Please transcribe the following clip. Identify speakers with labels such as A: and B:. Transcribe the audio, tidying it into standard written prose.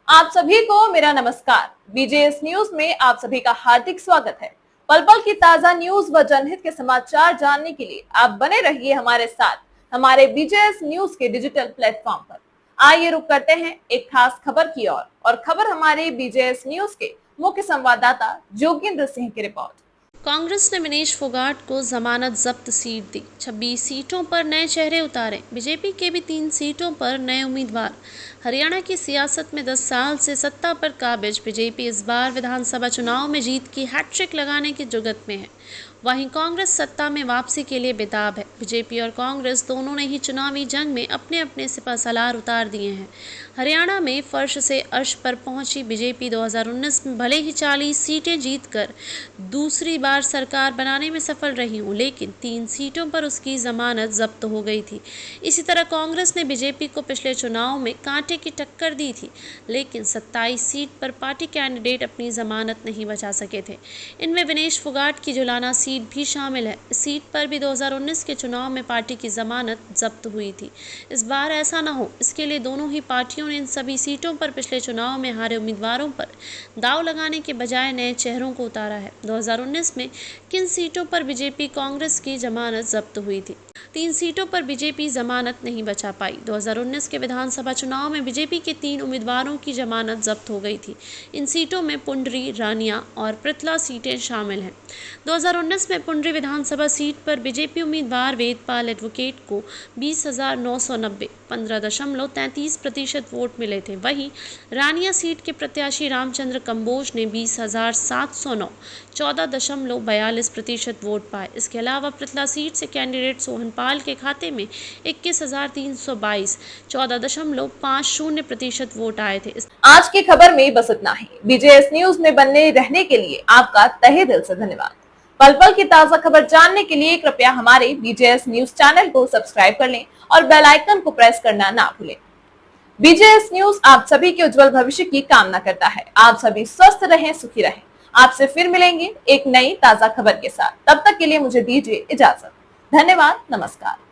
A: आप सभी को मेरा नमस्कार। बीजेएस न्यूज में आप सभी का हार्दिक स्वागत है। पल पल की ताजा न्यूज व जनहित के समाचार जानने के लिए आप बने रहिए हमारे साथ हमारे बीजेएस न्यूज के डिजिटल प्लेटफॉर्म पर। आइए रुक करते हैं एक खास खबर की ओर और खबर हमारे बीजेएस न्यूज के मुख्य संवाददाता जोगेंद्र सिंह की रिपोर्ट।
B: कांग्रेस ने विनेश फोगाट को जमानत जब्त सीट दी। 26 सीटों पर नए चेहरे उतारे। बीजेपी के भी 3 सीटों पर नए उम्मीदवार। हरियाणा की सियासत में 10 साल से सत्ता पर काबिज बीजेपी इस बार विधानसभा चुनाव में जीत की हैट्रिक लगाने की जुगत में है। वहीं कांग्रेस सत्ता में वापसी के लिए बेताब है। बीजेपी और कांग्रेस दोनों ने ही चुनावी जंग में अपने अपने सिपहसालार उतार दिए हैं। हरियाणा में फर्श से अर्श पर पहुंची बीजेपी 2019 में भले ही 40 सीटें जीतकर दूसरी बार सरकार बनाने में सफल रही हूँ, लेकिन 3 सीटों पर उसकी जमानत जब्त हो गई थी। इसी तरह कांग्रेस ने बीजेपी को पिछले चुनाव में कांटे की टक्कर दी थी, लेकिन 27 सीट पर पार्टी कैंडिडेट अपनी जमानत नहीं बचा सके थे। इनमें विनेश फोगाट की जुलाना सीट भी शामिल है। इस सीट पर भी 2019 के चुनाव में पार्टी की जमानत जब्त हुई थी। इस बार ऐसा न हो, इसके लिए दोनों ही पार्टियों ने इन सभी सीटों पर पिछले चुनाव में हारे उम्मीदवारों पर दाव लगाने के बजाय नए चेहरों को उतारा है। 2019 में किन सीटों पर बीजेपी कांग्रेस की जमानत जब्त हुई थी? 3 सीटों पर बीजेपी जमानत नहीं बचा पाई। 2019 के विधानसभा चुनाव में बीजेपी के 3 उम्मीदवारों की जमानत जब्त हो गई थी। इन सीटों में पुंडरी, रानिया और पृथला सीटें शामिल हैं। 2019 में पुंडरी विधानसभा सीट पर बीजेपी उम्मीदवार वेदपाल एडवोकेट को 20,990 15.33% वोट मिले थे। वहीं रानिया सीट के प्रत्याशी रामचंद्र कंबोज ने 20,709 14.42% वोट पाए। इसके अलावा पृथला सीट से कैंडिडेट सोहन पाल के खाते में 21,322 14.50% वोट आए थे।
A: आज की खबर में बस इतना ही। बीजेएस न्यूज में बने रहने के लिए आपका तहे दिल से धन्यवाद। पल पल की ताजा खबर जानने के लिए कृपया हमारे बीजेएस न्यूज चैनल को सब्सक्राइब कर लें और बेल आइकन को प्रेस करना ना भूलें। बीजेएस न्यूज आप सभी के उज्जवल भविष्य की कामना करता है। आप सभी स्वस्थ रहें, सुखी रहें। आपसे फिर मिलेंगे एक नई ताजा खबर के साथ। तब तक के लिए मुझे दीजिए इजाजत। धन्यवाद, नमस्कार।